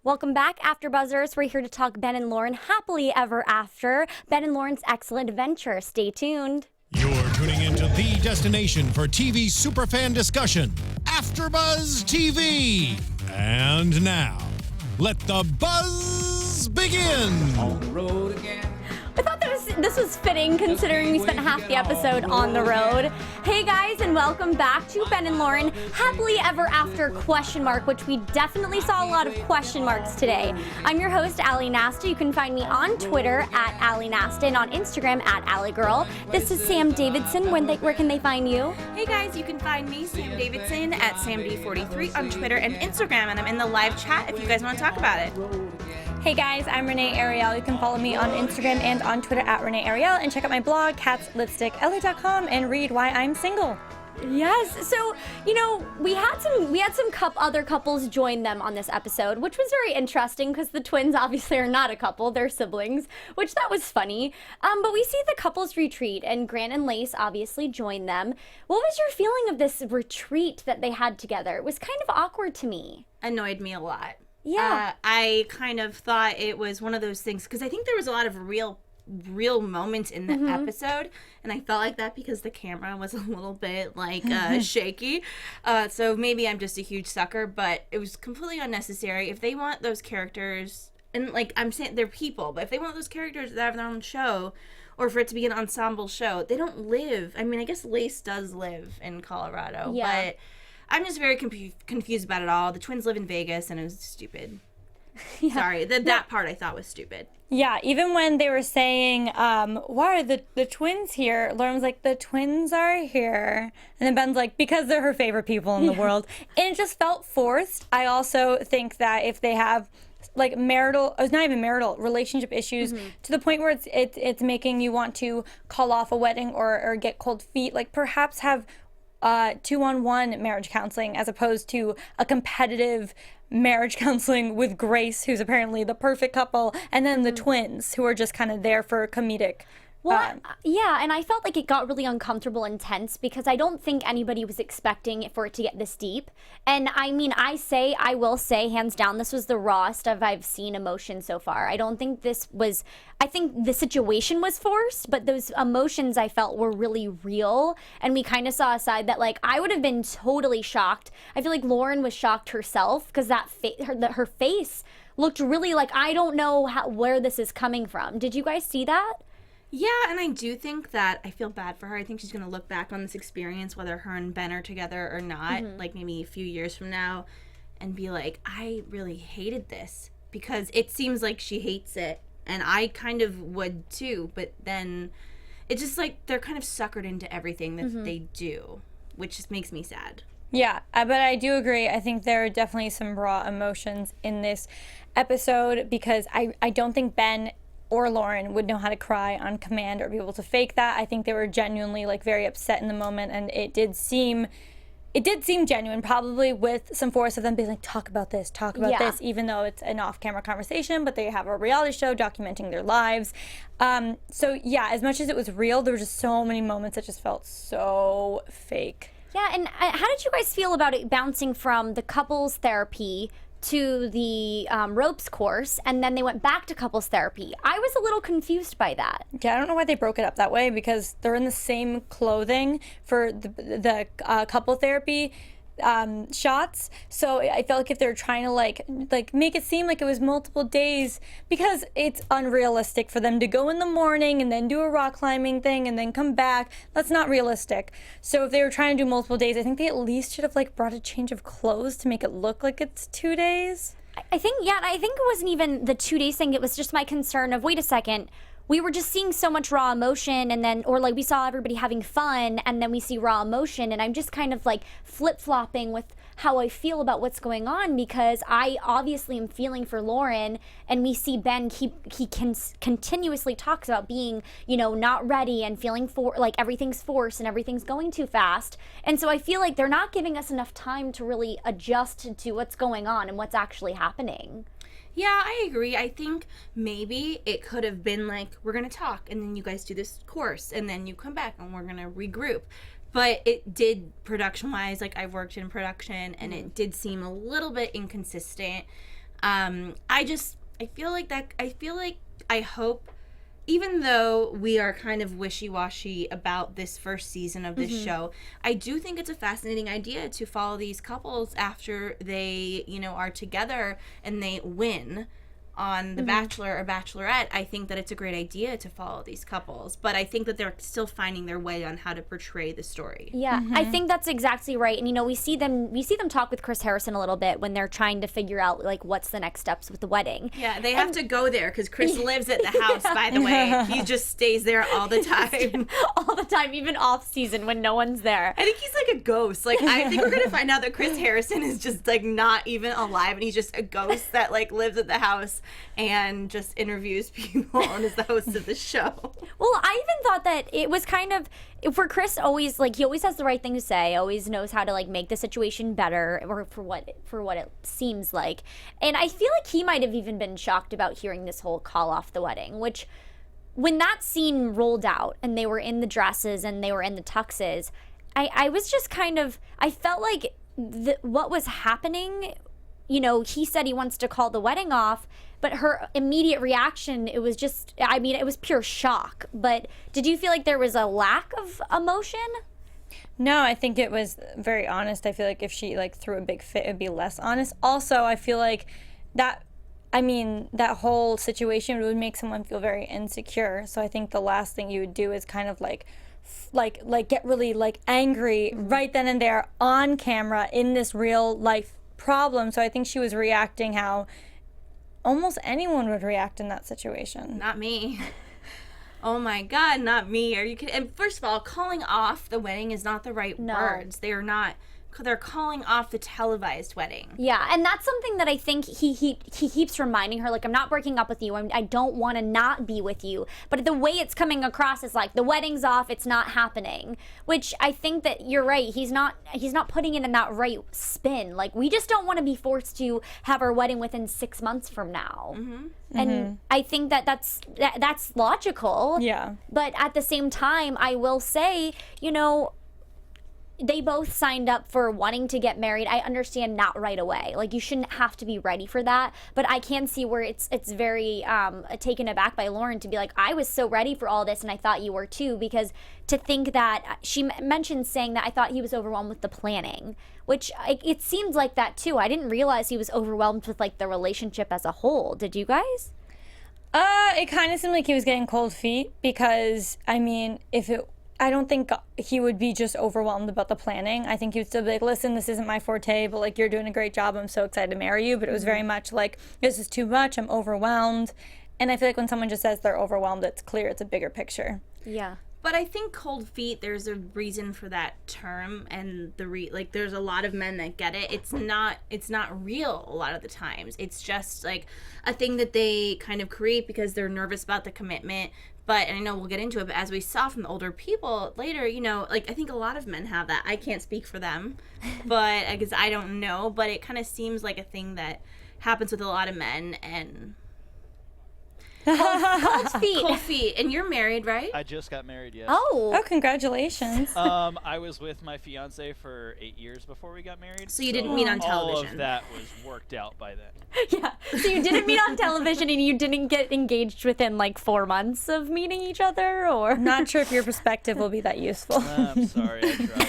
Welcome back, AfterBuzzers. We're here to talk Ben and Lauren happily ever after. Ben and Lauren's excellent adventure. Stay tuned. You're tuning into the destination for TV superfan discussion, AfterBuzz TV. And now, let the buzz begin. On the road again. I thought this was fitting considering we spent half the episode on the road. Hey guys, and welcome back to Ben and Lauren Happily Ever After ? Which we definitely saw a lot of question marks today. I'm your host, Ally Nasta. You can find me on Twitter at Ally Nasta and on Instagram at AllieGirl. This is Sam Davidson. Where can they find you? Hey guys, you can find me, Sam Davidson, at SamD43 on Twitter and Instagram, and I'm in the live chat if you guys want to talk about it. Hey guys, I'm Renee Ariel. You can follow me on Instagram and on Twitter at Renee Ariel, and check out my blog, catslipstickla.com, and read why I'm single. Yes, so, you know, we had some other couples join them on this episode, which was very interesting because the twins obviously are not a couple, they're siblings, which that was funny. But we see the couples retreat, and Grant and Lace obviously joined them. What was your feeling of this retreat that they had together? It was kind of awkward to me. Annoyed me a lot. Yeah. I kind of thought it was one of those things, because I think there was a lot of real moments in the episode, and I felt like that because the camera was a little bit like shaky, so maybe I'm just a huge sucker, but it was completely unnecessary. If they want those characters, and like I'm saying they're people, but if they want those characters that have their own show, or for it to be an ensemble show, they don't live, I mean, I guess Lace does live in Colorado, but I'm just very confused about it all. The twins live in Vegas, and it was stupid. Yeah. Sorry, that part I thought was stupid. Yeah, even when they were saying, why are the twins here? Lauren was like, the twins are here. And then Ben's like, because they're her favorite people in the world. And it just felt forced. I also think that if they have like it's not even marital, relationship issues to the point where it's making you want to call off a wedding or get cold feet, like perhaps have 2-on-1 marriage counseling as opposed to a competitive marriage counseling with Grace, who's apparently the perfect couple, and then the twins, who are just kind of there for comedic. Well, yeah, and I felt like it got really uncomfortable and tense because I don't think anybody was expecting for it to get this deep. And I mean, I will say, hands down, this was the rawest I've seen emotion so far. I don't think I think the situation was forced, but those emotions I felt were really real. And we kind of saw a side that, like, I would have been totally shocked. I feel like Lauren was shocked herself because her face looked really like, I don't know where this is coming from. Did you guys see that? Yeah, and I do think that I feel bad for her. I think she's going to look back on this experience, whether her and Ben are together or not, like maybe a few years from now, and be like, I really hated this, because it seems like she hates it, and I kind of would too, but then it's just like they're kind of suckered into everything that they do, which just makes me sad. Yeah, but I do agree. I think there are definitely some raw emotions in this episode, because I don't think Ben or Lauren would know how to cry on command or be able to fake that. I think they were genuinely like very upset in the moment, and it did seem genuine, probably with some force of them being like, talk about this, even though it's an off-camera conversation, but they have a reality show documenting their lives. So yeah, as much as it was real, there were just so many moments that just felt so fake. Yeah, and how did you guys feel about it bouncing from the couples therapy to the ropes course, and then they went back to couples therapy? I was a little confused by that. Yeah, I don't know why they broke it up that way, because they're in the same clothing for the couple therapy shots. So I felt like if they were trying to like make it seem like it was multiple days, because it's unrealistic for them to go in the morning and then do a rock climbing thing and then come back. That's not realistic. So if they were trying to do multiple days, I think they at least should have like brought a change of clothes to make it look like it's 2 days. I think it wasn't even the 2 days thing. It was just my concern of, wait a second, we were just seeing so much raw emotion, and then, or like we saw everybody having fun, and then we see raw emotion, and I'm just kind of like flip-flopping with how I feel about what's going on, because I obviously am feeling for Lauren, and we see Ben, he continuously talks about being, you know, not ready and feeling like everything's forced and everything's going too fast. And so I feel like they're not giving us enough time to really adjust to what's going on and what's actually happening. Yeah, I agree. I think maybe it could have been like, we're going to talk, and then you guys do this course, and then you come back, and we're going to regroup. But it did, production-wise, like I've worked in production, and it did seem a little bit inconsistent. I hope, even though we are kind of wishy-washy about this first season of this show, I do think it's a fascinating idea to follow these couples after they, are together and they win on The Bachelor or Bachelorette. I think that it's a great idea to follow these couples, but I think that they're still finding their way on how to portray the story. Yeah, I think that's exactly right. And we see them talk with Chris Harrison a little bit when they're trying to figure out like what's the next steps with the wedding. Yeah, they have to go there because Chris lives at the house, by the way. He just stays there all the time. All the time, even off season when no one's there. I think he's like a ghost. Like, I think we're going to find out that Chris Harrison is just like not even alive and he's just a ghost that like lives at the house and just interviews people and is the host of the show. Well, I even thought that it was kind of, for Chris, always like he always has the right thing to say, always knows how to like make the situation better, or for what it seems like. And I feel like he might have even been shocked about hearing this whole call off the wedding, which when that scene rolled out and they were in the dresses and they were in the tuxes, I was just kind of, I felt like what was happening, he said he wants to call the wedding off, but her immediate reaction, it was just, it was pure shock. But did you feel like there was a lack of emotion? No, I think it was very honest. I feel like if she like threw a big fit, it'd be less honest. Also, I feel like that whole situation would make someone feel very insecure. So I think the last thing you would do is kind of like get really like angry right then and there on camera in this real life problem. So I think she was reacting how almost anyone would react in that situation. Not me. Oh my God, not me. Are you kidding? And first of all, calling off the wedding is not the right words. They're calling off the televised wedding. Yeah, and that's something that I think he keeps reminding her, like, I'm not breaking up with you. I don't want to not be with you. But the way it's coming across is like, the wedding's off, it's not happening. Which I think that you're right. He's not putting it in that right spin. Like, we just don't want to be forced to have our wedding within 6 months from now. And I think that's logical. Yeah. But at the same time, I will say, they both signed up for wanting to get married. I understand not right away. Like, you shouldn't have to be ready for that. But I can see where it's very taken aback by Lauren to be like, I was so ready for all this and I thought you were too. Because to think that, she mentioned saying that I thought he was overwhelmed with the planning. Which, it seemed like that too. I didn't realize he was overwhelmed with like the relationship as a whole. Did you guys? It kind of seemed like he was getting cold feet because, I don't think he would be just overwhelmed about the planning. I think he would still be like, listen, this isn't my forte, but like, you're doing a great job. I'm so excited to marry you. But it was very much like, this is too much. I'm overwhelmed. And I feel like when someone just says they're overwhelmed, it's clear it's a bigger picture. Yeah. But I think cold feet, there's a reason for that term, and there's a lot of men that get it. It's not real a lot of the times. It's just like a thing that they kind of create because they're nervous about the commitment. But, and I know we'll get into it, but as we saw from the older people later, I think a lot of men have that. I can't speak for them, but I guess I don't know. But it kind of seems like a thing that happens with a lot of men. And Cold feet. Cold feet. And you're married, right? I just got married, yes. Oh, congratulations. I was with my fiance for 8 years before we got married. So you didn't meet on television. All of that was worked out by then. Yeah. So you didn't meet on television and you didn't get engaged within like 4 months of meeting each other, or? Not sure if your perspective will be that useful. I'm sorry, I tried.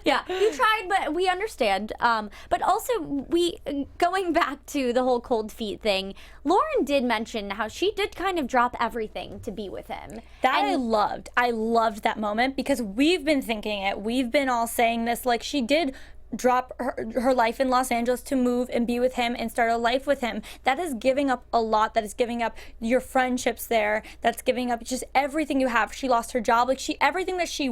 Yeah, you tried, but we understand. But also, going back to the whole cold feet thing, Lauren did mention how she did kind of drop everything to be with him. That I loved. I loved that moment because we've been thinking it. We've been all saying this, like, she did drop her life in Los Angeles to move and be with him and start a life with him. That is giving up a lot. That is giving up your friendships there. That's giving up just everything you have. She lost her job. Like, everything that she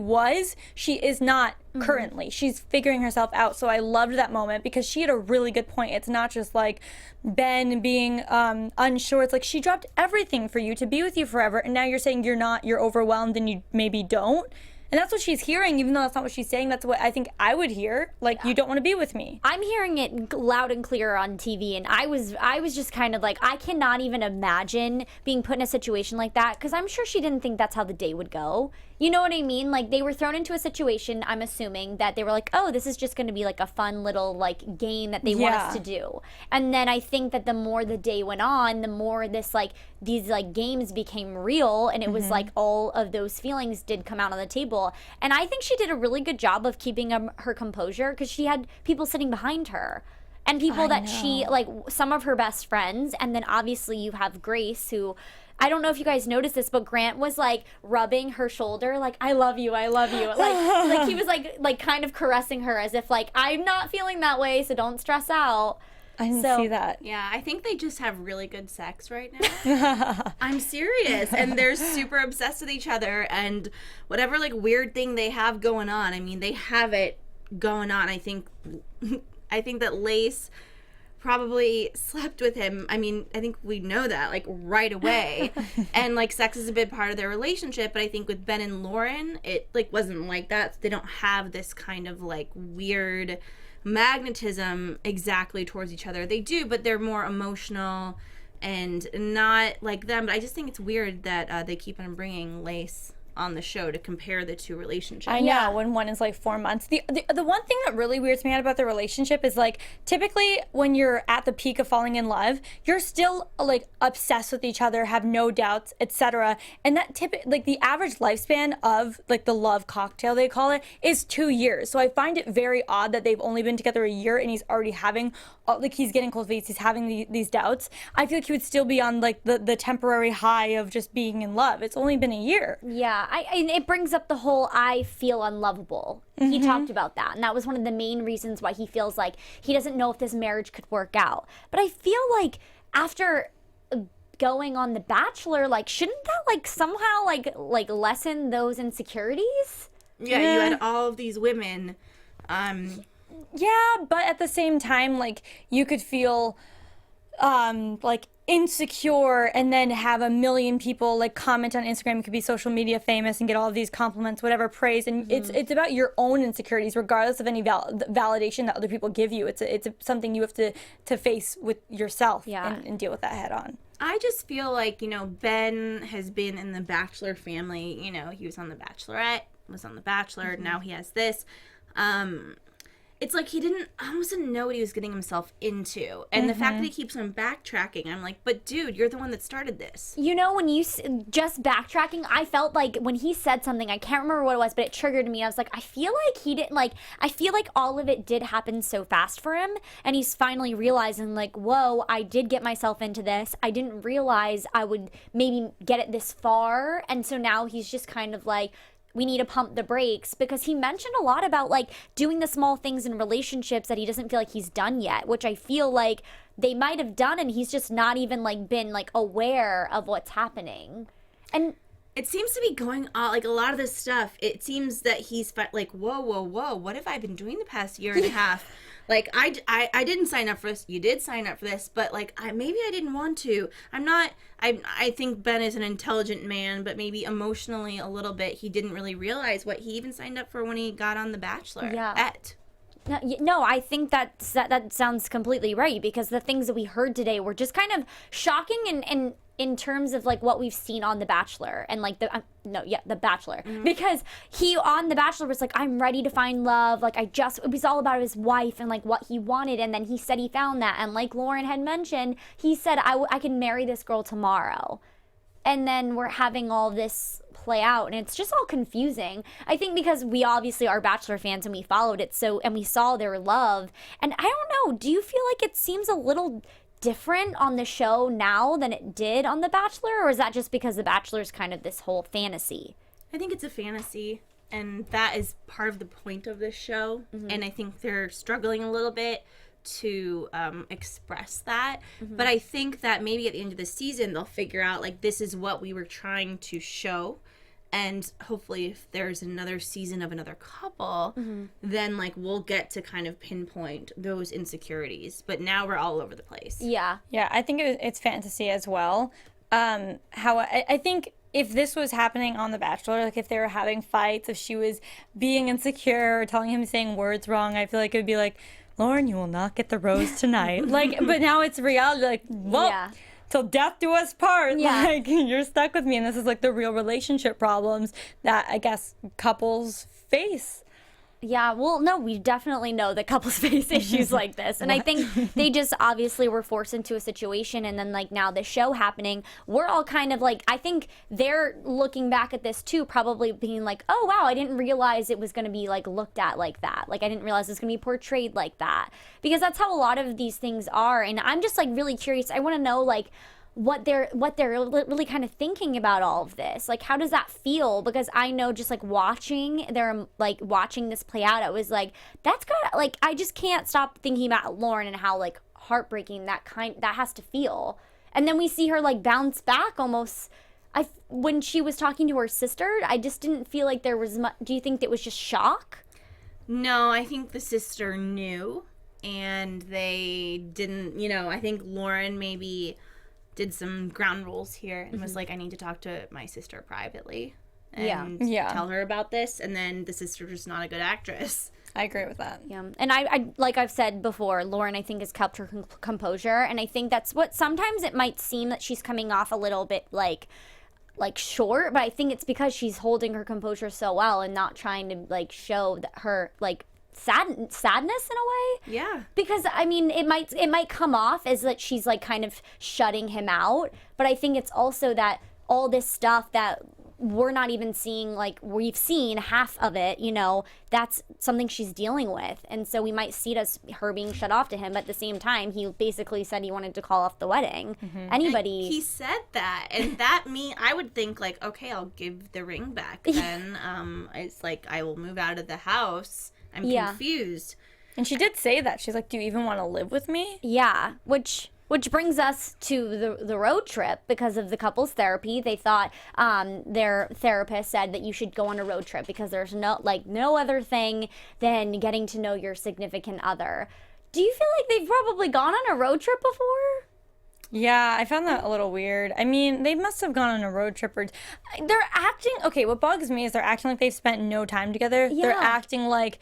is not currently. She's figuring herself out. So I loved that moment because she had a really good point. It's not just like Ben being unsure. It's like she dropped everything for you to be with you forever. And now you're saying you're overwhelmed and you maybe don't. And that's what she's hearing, even though that's not what she's saying. That's what I think I would hear. Like, you don't want to be with me. I'm hearing it loud and clear on TV, and I was just kind of like, I cannot even imagine being put in a situation like that, because I'm sure she didn't think that's how the day would go. You know what I mean? Like, they were thrown into a situation, I'm assuming, that they were like, oh, this is just going to be like a fun little like game that they want us to do. And then I think that the more the day went on, the more this like these like games became real, and it was like all of those feelings did come out on the table. And I think she did a really good job of keeping her composure, because she had people sitting behind her. And people that she, like, some of her best friends. And then obviously you have Grace, who, I don't know if you guys noticed this, but Grant was, like, rubbing her shoulder, like, I love you, I love you. Like he was, like kind of caressing her as if, like, I'm not feeling that way, so don't stress out. I didn't see that. Yeah, I think they just have really good sex right now. I'm serious. And they're super obsessed with each other. And whatever, like, weird thing they have going on, I mean, they have it going on. I think that Lace probably slept with him. I mean, I think we know that, like, right away. And, like, sex is a big part of their relationship. But I think with Ben and Lauren, it, like, wasn't like that. They don't have this kind of, like, weird magnetism exactly towards each other. They do, but they're more emotional and not like them. But I just think it's weird that they keep on bringing Lace on the show to compare the two relationships. I know, when one is like 4 months. The one thing that really weirds me out about the relationship is, like, typically when you're at the peak of falling in love, you're still like obsessed with each other, have no doubts, etc. And that like the average lifespan of like the love cocktail, they call it, is 2 years. So I find it very odd that they've only been together a year and he's already having like he's getting cold feet, he's having these doubts. I feel like he would still be on like the temporary high of just being in love. It's only been a year. Yeah. And it brings up the whole I feel unlovable. He talked about that, and that was one of the main reasons why he feels like he doesn't know if this marriage could work out. But I feel like after going on The Bachelor, like, shouldn't that like somehow like lessen those insecurities? Yeah, you had all of these women. Yeah, but at the same time, like, you could feel like insecure and then have a million people like comment on Instagram. You could be social media famous and get all of these compliments, whatever, praise, and it's about your own insecurities regardless of any validation that other people give you. It's something you have to face with yourself and deal with that head on. I just feel like, you know, Ben has been in the Bachelor family. You know, he was on The Bachelorette, was on The Bachelor, now he has this. It's like he almost didn't know what he was getting himself into. And the fact that he keeps on backtracking, I'm like, but dude, you're the one that started this. You know, when you just backtracking, I felt like when he said something, I can't remember what it was, but it triggered me. I was like, I feel like he didn't, like, I feel like all of it did happen so fast for him. And he's finally realizing, like, whoa, I did get myself into this. I didn't realize I would maybe get it this far. And so now he's just kind of like, we need to pump the brakes, because he mentioned a lot about like doing the small things in relationships that he doesn't feel like he's done yet, which I feel like they might have done, and he's just not even like been like aware of what's happening. And it seems to be going on, like, a lot of this stuff, it seems that he's like, whoa, what have I been doing the past year and a half? Like, I didn't sign up for this. You did sign up for this, but, like, maybe I didn't want to. I think Ben is an intelligent man, but maybe emotionally a little bit, he didn't really realize what he even signed up for when he got on The Bachelor. Yeah. No, I think that sounds completely right, because the things that we heard today were just kind of shocking and in terms of like what we've seen on The Bachelor and like The Bachelor, because he on The Bachelor was like, I'm ready to find love, like it was all about his wife and like what he wanted, and then he said he found that, and like Lauren had mentioned, he said I can marry this girl tomorrow, and then we're having all this play out, and it's just all confusing. I think because we obviously are Bachelor fans and we followed it and we saw their love, and I don't know, do you feel like it seems a little different on the show now than it did on The Bachelor, or is that just because The Bachelor is kind of this whole fantasy? I think it's a fantasy, and that is part of the point of this show, and I think they're struggling a little bit to express that, but I think that maybe at the end of the season they'll figure out like this is what we were trying to show, and hopefully if there's another season of another couple, then like we'll get to kind of pinpoint those insecurities, but now we're all over the place. Yeah, I think it's fantasy as well. I think if this was happening on The Bachelor, like if they were having fights, if she was being insecure or telling him saying words wrong, I feel like it would be like, Lauren, you will not get the rose tonight. Like, but now it's reality. Like, well, till death do us part. Yeah. Like, you're stuck with me. And this is like the real relationship problems that I guess couples face. Yeah, well, no, we definitely know that couples face issues like this. And I think they just obviously were forced into a situation. And then, like, now the show happening, we're all kind of like, I think they're looking back at this too, probably being like, oh, wow, I didn't realize it was going to be, like, looked at like that. Like, I didn't realize it was going to be portrayed like that. Because that's how a lot of these things are. And I'm just, like, really curious. I want to know, like, what they're really kind of thinking about all of this. Like, how does that feel? Because I know just like watching this play out, I was like, that's gotta, like, I just can't stop thinking about Lauren and how like heartbreaking that has to feel. And then we see her like bounce back almost. When she was talking to her sister, I just didn't feel like there was much. Do you think it was just shock? No, I think the sister knew, and they didn't, I think Lauren maybe did some ground rules here and was like, I need to talk to my sister privately and tell her about this. And then the sister's just not a good actress. I agree with that. Yeah. And I like I've said before, Lauren, I think, has kept her composure. And I think that's what sometimes it might seem that she's coming off a little bit like short, but I think it's because she's holding her composure so well and not trying to like show that her like sadness in a way. Yeah. Because I mean, it might come off as that she's like kind of shutting him out, but I think it's also that all this stuff that we're not even seeing, like we've seen half of it, that's something she's dealing with. And so we might see it as her being shut off to him, but at the same time, he basically said he wanted to call off the wedding. Anybody. And he said that, and that I would think like, okay, I'll give the ring back then. It's like, I will move out of the house. I'm confused. And she did say that. She's like, do you even want to live with me? Yeah, which brings us to the road trip. Because of the couples therapy, they thought their therapist said that you should go on a road trip because there's no other thing than getting to know your significant other. Do you feel like they've probably gone on a road trip before? Yeah, I found that a little weird. I mean, they must have gone on a road trip or they're acting, okay, what bugs me is they're acting like they've spent no time together. Yeah. They're acting like,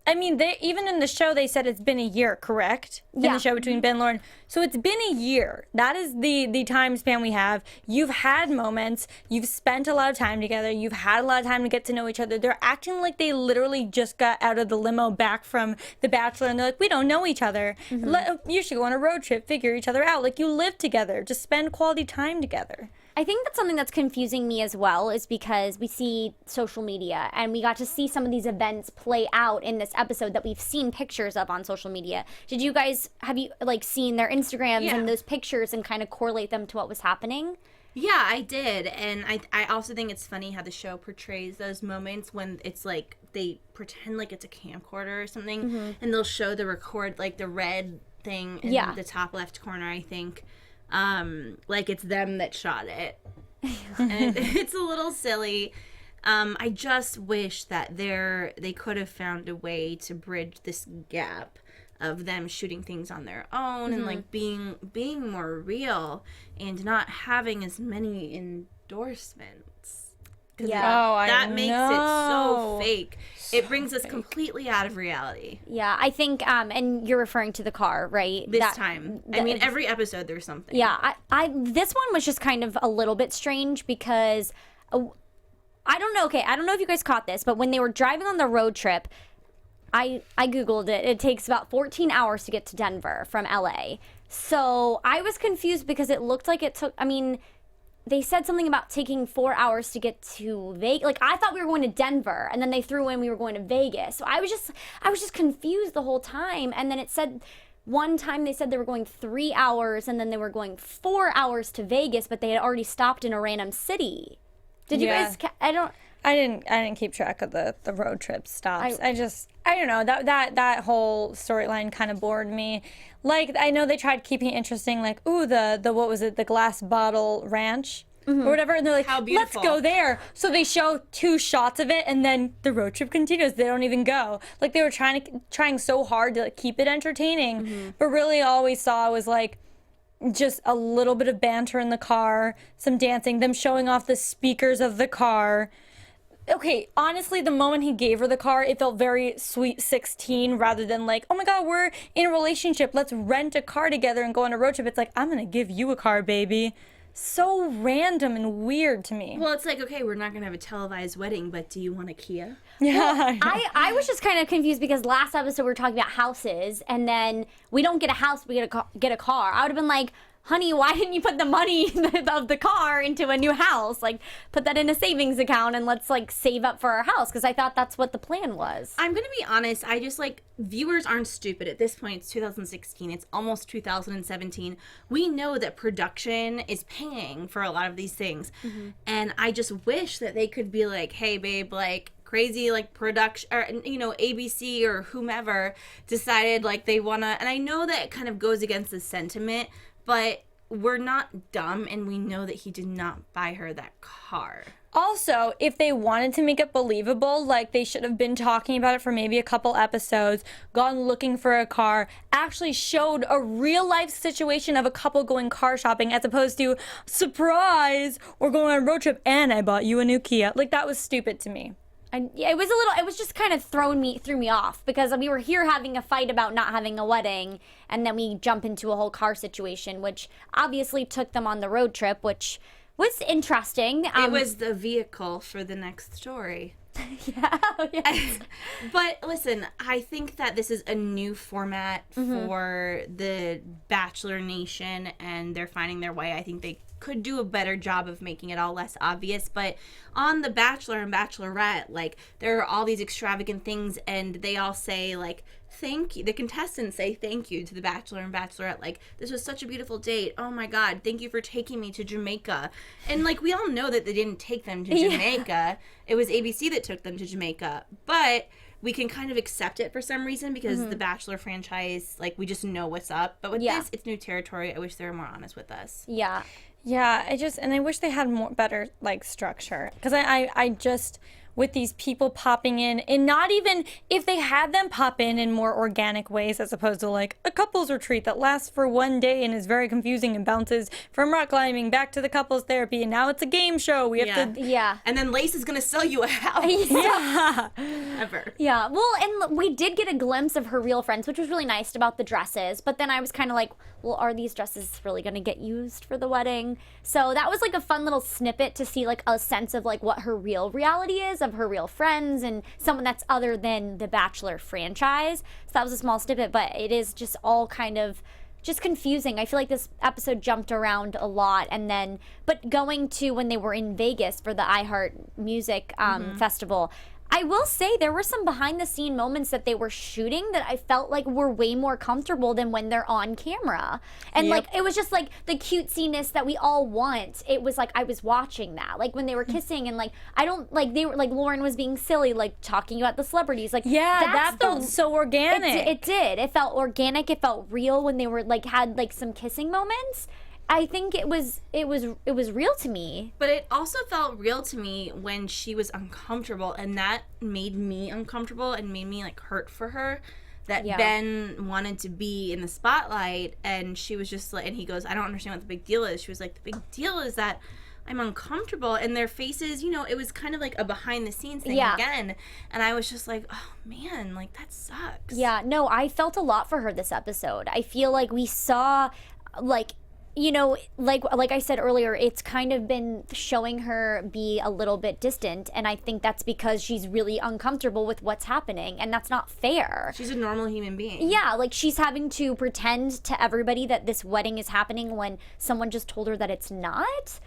I mean, they even in the show, they said it's been a year, correct? In the show between Ben and Lauren. So it's been a year. That is the time span we have. You've had moments. You've spent a lot of time together. You've had a lot of time to get to know each other. They're acting like they literally just got out of the limo back from The Bachelor. And they're like, we don't know each other. You should go on a road trip, figure each other out. Like, you live together. Just spend quality time together. I think that's something that's confusing me as well, is because we see social media and we got to see some of these events play out in this episode that we've seen pictures of on social media. Have you like seen their Instagrams and those pictures and kind of correlate them to what was happening? Yeah, I did. And I also think it's funny how the show portrays those moments when it's like they pretend like it's a camcorder or something and they'll show the like the red thing in the top left corner, I think. Like it's them that shot it. And it's a little silly. I just wish that they could have found a way to bridge this gap of them shooting things on their own and like being more real and not having as many endorsements. That makes it so fake. It brings us completely out of reality. Yeah, I think, and you're referring to the car, right? This time. I mean, every episode there's something. Yeah, this one was just kind of a little bit strange because, I don't know, okay, I don't know if you guys caught this, but when they were driving on the road trip, I Googled it. It takes about 14 hours to get to Denver from LA. So I was confused because it looked like it took, they said something about taking 4 hours to get to Vegas. Like, I thought we were going to Denver, and then they threw in we were going to Vegas. So I was just confused the whole time. And then it said one time they said they were going 3 hours, and then they were going 4 hours to Vegas, but they had already stopped in a random city. Did you guys? I didn't keep track of the road trip stops. I don't know, that whole storyline kind of bored me. Like, I know they tried keeping it interesting, like, ooh, the what was it, the glass bottle ranch or whatever, and they're like, let's go there. So they show 2 shots of it, and then the road trip continues. They don't even go. Like, they were trying so hard to like, keep it entertaining, but really all we saw was like just a little bit of banter in the car, some dancing, them showing off the speakers of the car. okay, honestly, the moment he gave her the car, it felt very Sweet 16 rather than like, oh my God, we're in a relationship. Let's rent a car together and go on a road trip. It's like, I'm going to give you a car, baby. So random and weird to me. Well, it's like, okay, we're not going to have a televised wedding, but do you want a Kia? Yeah. I was just kind of confused because last episode we were talking about houses, and then we don't get a house, we get a car. I would have been like, honey, why didn't you put the money of the car into a new house? Like, put that in a savings account and let's, like, save up for our house. Because I thought that's what the plan was. I'm going to be honest. I just, like, viewers aren't stupid. At this point, it's 2016. It's almost 2017. We know that production is paying for a lot of these things. Mm-hmm. And I just wish that they could be like, hey, babe, like, crazy like production, or you know, ABC or whomever decided like they want to, and I know that it kind of goes against the sentiment, but we're not dumb and we know that he did not buy her that car. Also, if they wanted to make it believable, like they should have been talking about it for maybe a couple episodes, gone looking for a car, actually showed a real life situation of a couple going car shopping as opposed to, surprise, we're going on a road trip and I bought you a new Kia. Like, that was stupid to me. And it was just kind of threw me off because we were here having a fight about not having a wedding, and then we jump into a whole car situation, which obviously took them on the road trip, which was interesting. It was the vehicle for the next story. Yeah. Yes. But listen, I think that this is a new format for the Bachelor Nation, and they're finding their way. I think they could do a better job of making it all less obvious. But on The Bachelor and Bachelorette, like, there are all these extravagant things, and they all say, like, thank you. The contestants say thank you to the Bachelor and Bachelorette. Like, this was such a beautiful date. Oh my God, thank you for taking me to Jamaica. And like, we all know that they didn't take them to Jamaica. It was ABC that took them to Jamaica. But we can kind of accept it for some reason because the Bachelor franchise, like, we just know what's up. But with this, it's new territory. I wish they were more honest with us. Yeah. Yeah, I wish they had more better like structure, because I just, with these people popping in, and not even if they had them pop in more organic ways as opposed to like a couples retreat that lasts for one day and is very confusing and bounces from rock climbing back to the couples therapy, and now it's a game show. We have to. Yeah. And then Lace is going to sell you a house. Yeah. Ever. Yeah. Well, and we did get a glimpse of her real friends, which was really nice about the dresses. But then I was kind of like, well, are these dresses really going to get used for the wedding? So that was like a fun little snippet to see like a sense of like what her real reality is, of her real friends and someone that's other than the Bachelor franchise. So that was a small snippet, but it is just all kind of just confusing. I feel like this episode jumped around a lot, and then, but going to when they were in Vegas for the iHeart Music Festival, I will say there were some behind the scene moments that they were shooting that I felt like were way more comfortable than when they're on camera. And like, it was just like the cutesiness that we all want. It was like, I was watching that. Like when they were kissing and like, I don't, like they were like, Lauren was being silly, like talking about the celebrities. Like, Yeah, that felt so organic. It did. It felt organic. It felt real when they were like, had like some kissing moments. I think it was real to me. But it also felt real to me when she was uncomfortable, and that made me uncomfortable and made me like hurt for her. That Ben wanted to be in the spotlight, and she was just like, and he goes, I don't understand what the big deal is. She was like, the big deal is that I'm uncomfortable, and their faces, you know, it was kind of like a behind the scenes thing again. And I was just like, oh man, like that sucks. Yeah, no, I felt a lot for her this episode. I feel like we saw like, you know, like I said earlier, it's kind of been showing her be a little bit distant, and I think that's because she's really uncomfortable with what's happening, and that's not fair. She's a normal human being. Yeah, like she's having to pretend to everybody that this wedding is happening when someone just told her that it's not.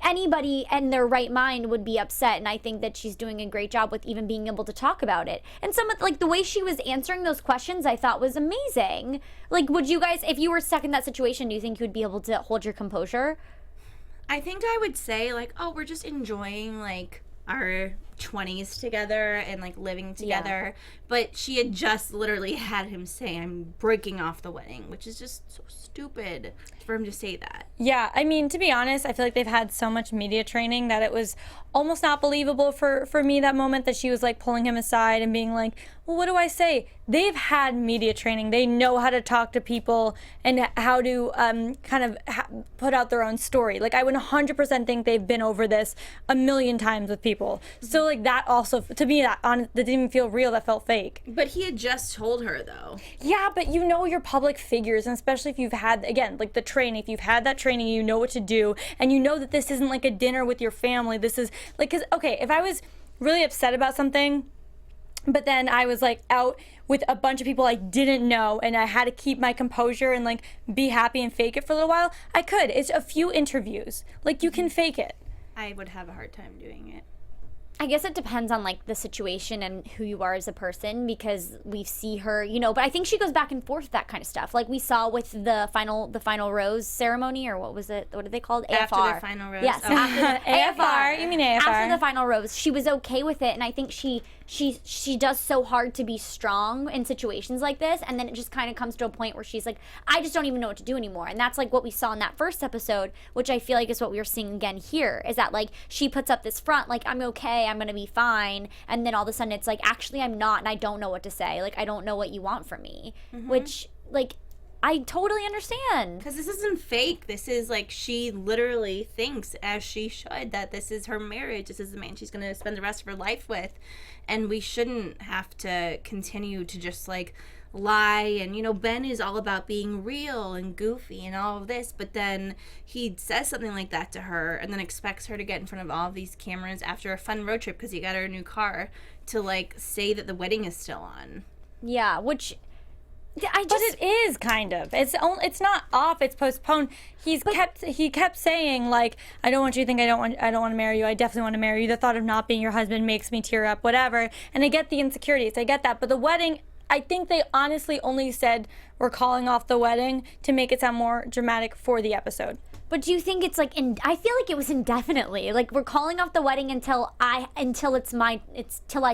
Anybody in their right mind would be upset, and I think that she's doing a great job with even being able to talk about it. And some of like the way she was answering those questions, I thought was amazing. Like, would you guys, if you were stuck in that situation, do you think you would be able to hold your composure? I think I would say like, oh, we're just enjoying like our 20s together and like living together. But she had just literally had him say, I'm breaking off the wedding, which is just so stupid for him to say that. Yeah, I mean, to be honest, I feel like they've had so much media training that it was almost not believable for me that moment that she was like pulling him aside and being like, well, what do I say? They've had media training. They know how to talk to people and how to kind of put out their own story. Like, I would 100% think they've been over this a million times with people. So feel like that also, to me, that didn't even feel real. That felt fake. But he had just told her, though. Yeah, but you know you're public figures, and especially if you've had, again, like the training, if you've had that training, you know what to do, and you know that this isn't like a dinner with your family. This is like, because, okay, if I was really upset about something, but then I was like out with a bunch of people I didn't know, and I had to keep my composure and like be happy and fake it for a little while, I could. It's a few interviews. Like, you can fake it. I would have a hard time doing it. I guess it depends on like the situation and who you are as a person, because we see her, you know, but I think she goes back and forth with that kind of stuff. Like we saw with the final rose ceremony, or what was it? What are they called? AFR. After the final rose. Yes. Oh. After the AFR. You mean AFR. After the final rose, she was okay with it, and I think she does so hard to be strong in situations like this, and then it just kind of comes to a point where she's like, I just don't even know what to do anymore. And that's like what we saw in that first episode, which I feel like is what we are seeing again here, is that like she puts up this front like, I'm okay, I'm gonna be fine, and then all of a sudden it's like, actually I'm not, and I don't know what to say, like I don't know what you want from me. Which, like, I totally understand. Because this isn't fake. This is like, she literally thinks, as she should, that this is her marriage. This is the man she's going to spend the rest of her life with. And we shouldn't have to continue to just like lie. And, you know, Ben is all about being real and goofy and all of this. But then he says something like that to her and then expects her to get in front of all of these cameras after a fun road trip because he got her a new car to like say that the wedding is still on. Yeah, which... But it is kind of. It's not off. It's postponed. He kept saying like, I don't want you to think I don't want to marry you. I definitely want to marry you. The thought of not being your husband makes me tear up. Whatever. And I get the insecurities. I get that. But the wedding, I think they honestly only said we're calling off the wedding to make it sound more dramatic for the episode. But do you think it's like I feel like it was indefinitely. Like we're calling off the wedding until I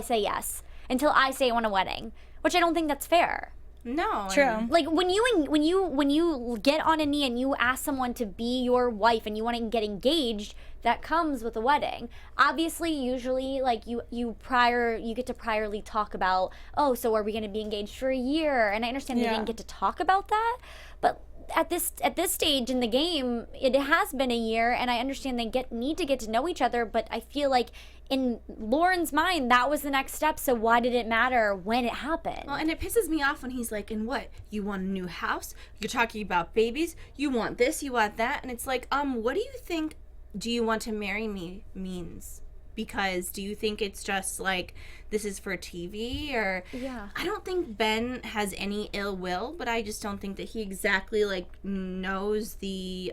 say yes. Until I say I want a wedding, which I don't think that's fair. No. True. Like when you get on a knee and you ask someone to be your wife and you want to get engaged, that comes with a wedding. Obviously, usually like you get to priorly talk about, oh, so are we going to be engaged for a year? And I understand they didn't get to talk about that, but at this stage in the game, it has been a year, and I understand they need to get to know each other, but I feel like in Lauren's mind, that was the next step, so why did it matter when it happened? Well, and it pisses me off when he's like, and what? You want a new house? You're talking about babies? You want this? You want that? And it's like, what do you think do you want to marry me means? Because do you think it's just like this is for TV, or I don't think Ben has any ill will, but I just don't think that he exactly like knows the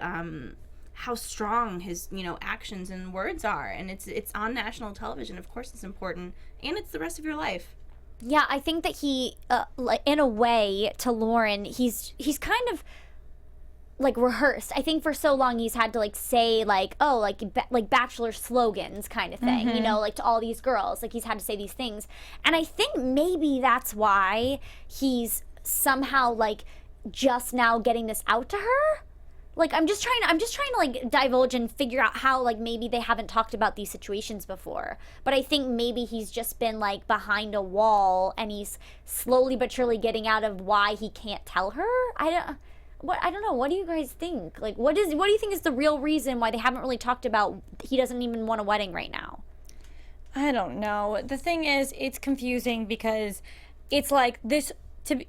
how strong his actions and words are, and it's on national television. Of course it's important, and it's the rest of your life. Yeah, I think that he like in a way to Lauren, he's kind of like rehearsed. I think for so long he's had to like say like, oh, like Bachelor slogans kind of thing, like to all these girls, like he's had to say these things. And I think maybe that's why he's somehow like just now getting this out to her. Like I'm just trying to like divulge and figure out how like maybe they haven't talked about these situations before. But I think maybe he's just been like behind a wall and he's slowly but surely getting out of why he can't tell her. I don't know. What do you guys think? Like, what do you think is the real reason why they haven't really talked about he doesn't even want a wedding right now? I don't know. The thing is, it's confusing because it's like this.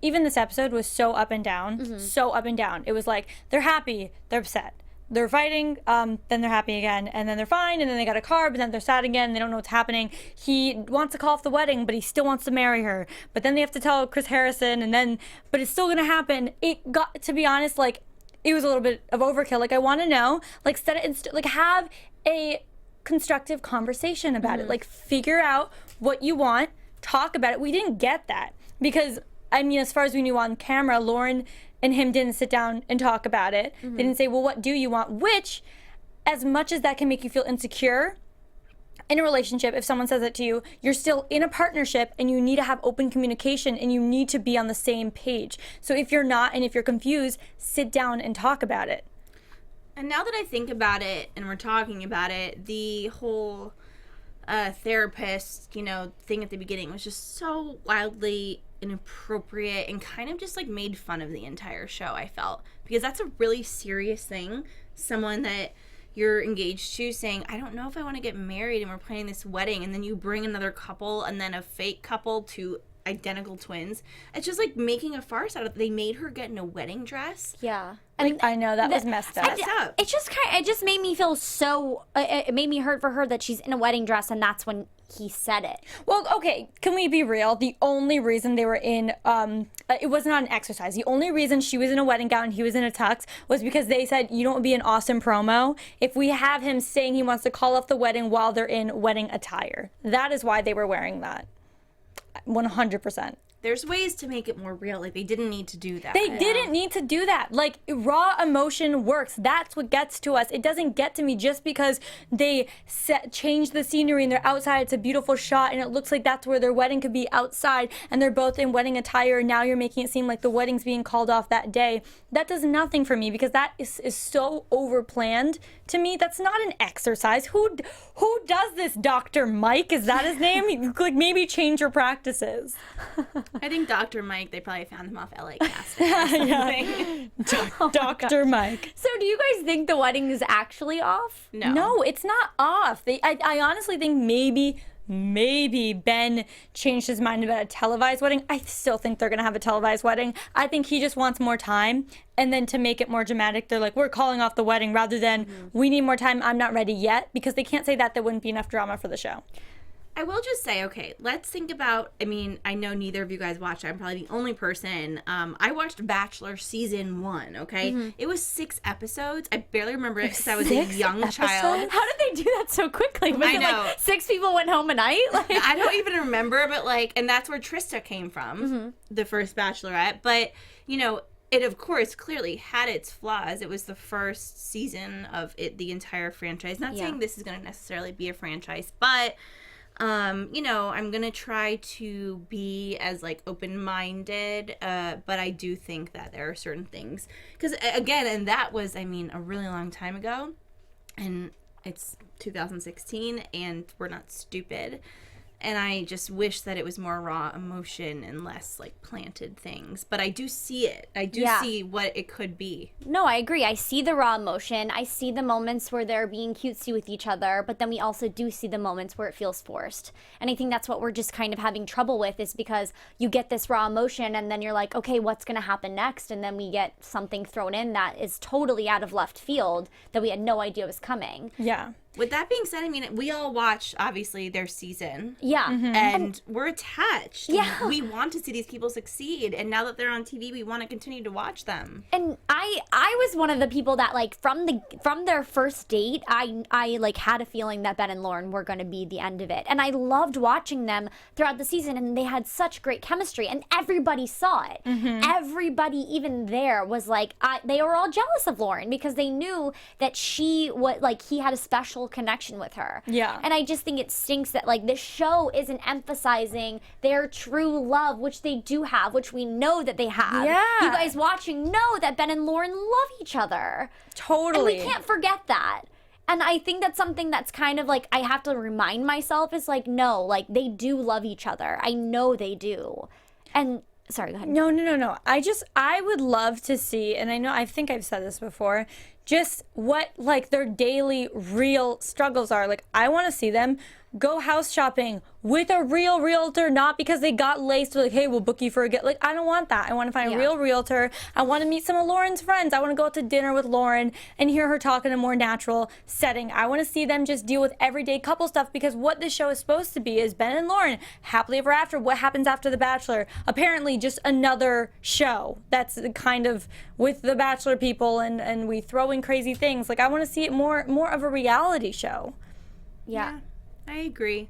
Even this episode was so up and down, so up and down. It was like they're happy, they're upset. They're fighting, then they're happy again, and then they're fine, and then they got a car, but then they're sad again, they don't know what's happening. He wants to call off the wedding, but he still wants to marry her. But then they have to tell Chris Harrison, but it's still gonna happen. It got, to be honest, like, it was a little bit of overkill. Like, I wanna know, like, set it like, have a constructive conversation about it. Like, figure out what you want, talk about it. We didn't get that, because, I mean, as far as we knew on camera, Lauren and him didn't sit down and talk about it. They didn't say, well, what do you want? Which, as much as that can make you feel insecure in a relationship, if someone says it to you, you're still in a partnership and you need to have open communication and you need to be on the same page. So if you're not, and if you're confused, sit down and talk about it. And now that I think about it and we're talking about it, the whole therapist, thing at the beginning was just so wildly inappropriate and kind of just like made fun of the entire show, I felt, because that's a really serious thing. Someone that you're engaged to saying, I don't know if I want to get married and we're planning this wedding, and then you bring another couple and then a fake couple to identical twins. It's just like making a farce out of it. They made her get in a wedding dress. Yeah. And I know that was messed up. It just made me feel so. It made me hurt for her that she's in a wedding dress, and that's when he said it. Well, okay, can we be real? The only reason they were in, it was not an exercise. The only reason she was in a wedding gown and he was in a tux was because they said, you know what would be an awesome promo? If we have him saying he wants to call off the wedding while they're in wedding attire. That is why they were wearing that. 100%. There's ways to make it more real. Like, they didn't need to do that. They didn't need to do that. Like, raw emotion works. That's what gets to us. It doesn't get to me just because they change the scenery and they're outside. It's a beautiful shot and it looks like that's where their wedding could be, outside, and they're both in wedding attire. Now you're making it seem like the wedding's being called off that day. That does nothing for me because that is so overplanned to me. That's not an exercise. Who does this, Dr. Mike? Is that his name? Like, maybe change your practices. I think Dr. Mike, they probably found him off LA casting or something. Dr. Mike. So do you guys think the wedding is actually off? No, it's not off. I honestly think maybe Ben changed his mind about a televised wedding. I still think they're going to have a televised wedding. I think he just wants more time. And then to make it more dramatic, they're like, we're calling off the wedding rather than we need more time. I'm not ready yet, because they can't say that. There wouldn't be enough drama for the show. I will just say, okay, let's think about, I mean, I know neither of you guys watched. I'm probably the only person. I watched Bachelor season 1, okay? It was 6 episodes. I barely remember it because I was a young child. How did they do that so quickly? Was it know. like 6 people went home a night? Like, I don't even remember, but like, and that's where Trista came from, the first Bachelorette. But, you know, it, of course, clearly had its flaws. It was the first season of it, the entire franchise. Not saying this is going to necessarily be a franchise, but... you know, I'm going to try to be as, like, open-minded, but I do think that there are certain things. Because, again, and that was, I mean, a really long time ago, and it's 2016, and we're not stupid. And I just wish that it was more raw emotion and less, like, planted things. But I do see it. I do see what it could be. No, I agree. I see the raw emotion. I see the moments where they're being cutesy with each other. But then we also do see the moments where it feels forced. And I think that's what we're just kind of having trouble with, is because you get this raw emotion and then you're like, okay, what's going to happen next? And then we get something thrown in that is totally out of left field that we had no idea was coming. Yeah. With that being said, I mean, we all watch, obviously, their season. Yeah. And we're attached. Yeah. We want to see these people succeed. And now that they're on TV, we want to continue to watch them. And I was one of the people that, like, from their first date, I like had a feeling that Ben and Lauren were going to be the end of it. And I loved watching them throughout the season, and they had such great chemistry, and everybody saw it. Everybody, even there, was like, they were all jealous of Lauren because they knew that he had a special connection with her. Yeah. And I just think it stinks that, like, this show isn't emphasizing their true love, which they do have, which we know that they have. Yeah. You guys watching know that Ben and Lauren love each other. Totally. And we can't forget that. And I think that's something that's kind of like, I have to remind myself, is like, no, like, they do love each other. I know they do. And sorry, go ahead. No. I would love to see, and I think I've said this before, just what, like, their daily real struggles are. Like, I want to see them go house shopping with a real realtor, not because they got laced with, like, hey, we'll book you for a get. Like, I don't want that. I want to find a real realtor. I want to meet some of Lauren's friends. I want to go out to dinner with Lauren and hear her talk in a more natural setting. I want to see them just deal with everyday couple stuff, because what this show is supposed to be is Ben and Lauren happily ever after. What happens after The Bachelor? Apparently just another show that's kind of with the Bachelor people, and we throw in crazy things. Like, I want to see it more of a reality show. Yeah. I agree.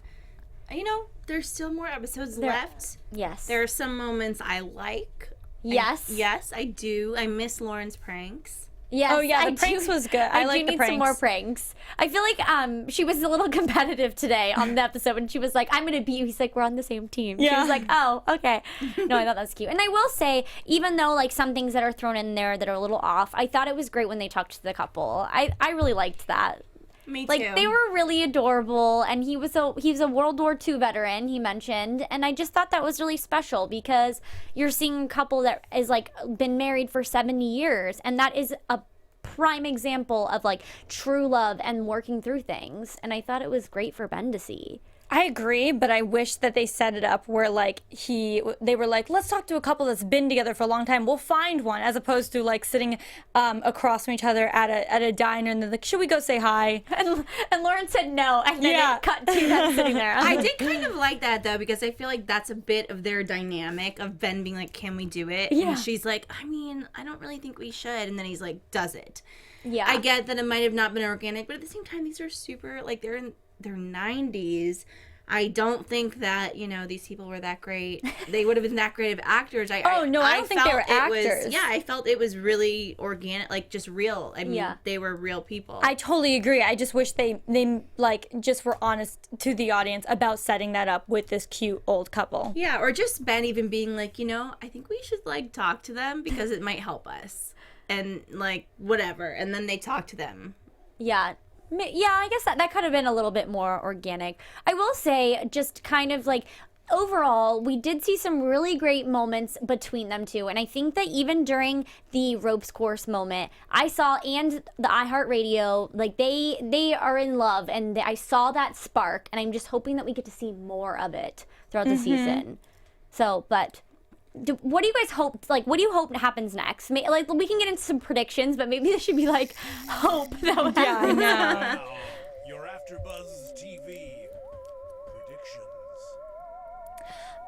You know, there's still more episodes left. Yes. There are some moments I like. Yes. Yes, I do. I miss Lauren's pranks. Yes. Oh, yeah, the I pranks do, was good. I like the need pranks. some more pranks. I feel like she was a little competitive today on the episode when she was like, I'm going to beat you. He's like, we're on the same team. Yeah. She was like, oh, okay. No, I thought that was cute. And I will say, even though, like, some things that are thrown in there that are a little off, I thought it was great when they talked to the couple. I really liked that. Me too. Like, they were really adorable, and he's a World War II veteran, he mentioned, and I just thought that was really special, because you're seeing a couple that is, like, been married for 70 years, and that is a prime example of like true love and working through things. And I thought it was great for Ben to see. I agree, but I wish that they set it up where like they were like, let's talk to a couple that's been together for a long time. We'll find one, as opposed to like sitting across from each other at a diner and they're like, should we go say hi? And Lauren said no, and then it cut to them sitting there. I did kind of like that though, because I feel like that's a bit of their dynamic of Ben being like, can we do it? Yeah. And she's like, I mean, I don't really think we should. And then he's like, does it? Yeah. I get that it might have not been organic, but at the same time, these are super, like, they're in their 90s. I don't think that, these people were that great. They would have been that great of actors. I don't think they were actors. I felt it was really organic, like, just real. I mean, they were real people. I totally agree. I just wish they like, just were honest to the audience about setting that up with this cute old couple. Yeah, or just Ben even being like, I think we should, like, talk to them because it might help us. And, like, whatever. And then they talk to them. Yeah. Yeah, I guess that could have been a little bit more organic. I will say, just kind of like, overall, we did see some really great moments between them two. And I think that even during the ropes course moment, I saw, and the iHeartRadio, like, they are in love. And I saw that spark. And I'm just hoping that we get to see more of it throughout the season. So, but... what do you guys hope, like, what do you hope happens next? Like, we can get into some predictions, but maybe this should be, like, hope that would happen. I know. Now, your AfterBuzz TV predictions.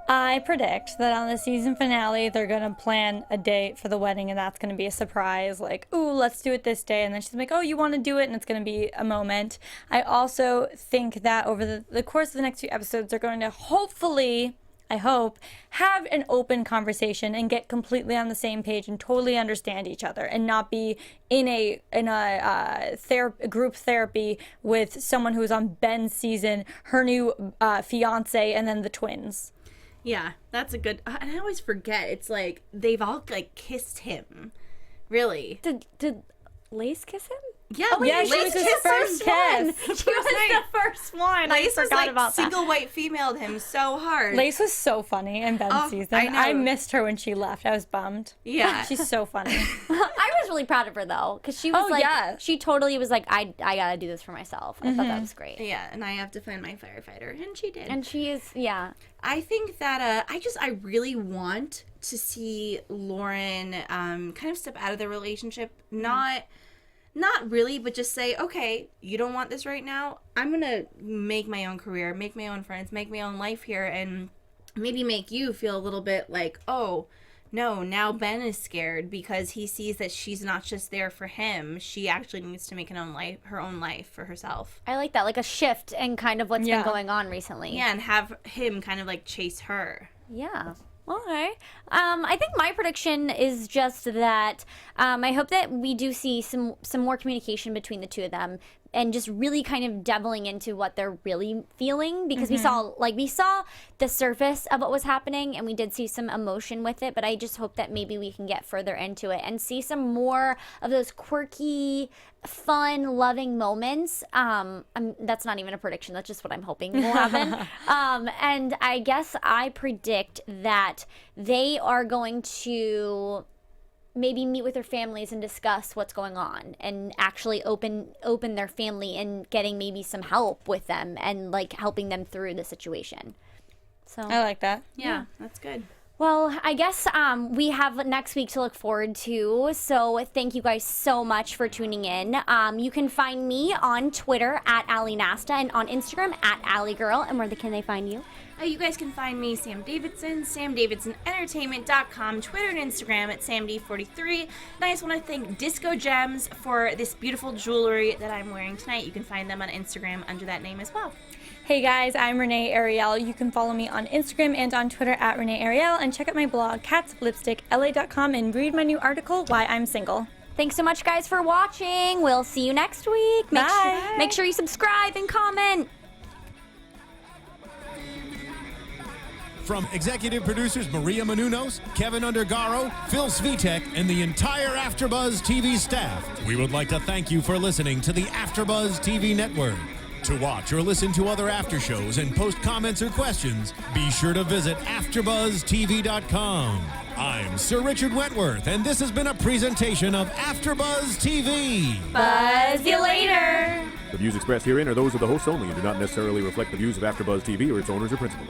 I predict that on the season finale, they're going to plan a date for the wedding, and that's going to be a surprise. Like, ooh, let's do it this day. And then she's like, oh, you want to do it? And it's going to be a moment. I also think that over the course of the next few episodes, they're going to hopefully... I hope, have an open conversation and get completely on the same page and totally understand each other and not be in a group therapy with someone who's on Ben's season, her new fiance, and then the twins. Yeah, that's a good... and I always forget. It's like, they've all, like, kissed him. Really. Did Lace kiss him? Yeah, Yeah, she was his first kiss. She was the first one. Lace I was, forgot like, about that. single white femaled him so hard. Lace was so funny in Ben's season. I know. I missed her when she left. I was bummed. Yeah. She's so funny. I was really proud of her, though, because she was she totally was like, I gotta do this for myself. I thought that was great. Yeah, and I have to find my firefighter, and she did. And she is, yeah. I think that I really want to see Lauren kind of step out of the relationship. Not really, but just say, okay, you don't want this right now. I'm going to make my own career, make my own friends, make my own life here, and maybe make you feel a little bit like, oh, no, now Ben is scared because he sees that she's not just there for him. She actually needs to make her own life for herself. I like that, like a shift in kind of what's been going on recently. Yeah, and have him kind of like chase her. Yeah. Okay. I think my prediction is just that I hope that we do see some more communication between the two of them and just really kind of delving into what they're really feeling, because we saw the surface of what was happening and we did see some emotion with it, but I just hope that maybe we can get further into it and see some more of those quirky, fun, loving moments. That's not even a prediction, that's just what I'm hoping will happen. And I guess I predict that they are going to maybe meet with their families and discuss what's going on and actually open their family and getting maybe some help with them and like helping them through the situation. So I like that. Yeah, that's good. Well, I guess we have next week to look forward to, so thank you guys so much for tuning in. You can find me on Twitter at Ally Nasta and on Instagram at AllieGirl. And where can they find you? You guys can find me, Sam Davidson, SamDavidsonEntertainment.com, Twitter and Instagram at SamD43. And I just want to thank Disco Gems for this beautiful jewelry that I'm wearing tonight. You can find them on Instagram under that name as well. Hey guys, I'm Renee Ariel. You can follow me on Instagram and on Twitter at Renee Ariel, and check out my blog, catsoflipstickla.com, and read my new article, Why I'm Single. Thanks so much, guys, for watching. We'll see you next week. Bye. Make sure you subscribe and comment. From executive producers Maria Menounos, Kevin Undergaro, Phil Svitek, and the entire AfterBuzz TV staff, we would like to thank you for listening to the AfterBuzz TV network. To watch or listen to other after shows and post comments or questions, be sure to visit AfterBuzzTV.com. I'm Sir Richard Wentworth, and this has been a presentation of AfterBuzz TV. Buzz you later. The views expressed herein are those of the hosts only and do not necessarily reflect the views of AfterBuzz TV or its owners or principals.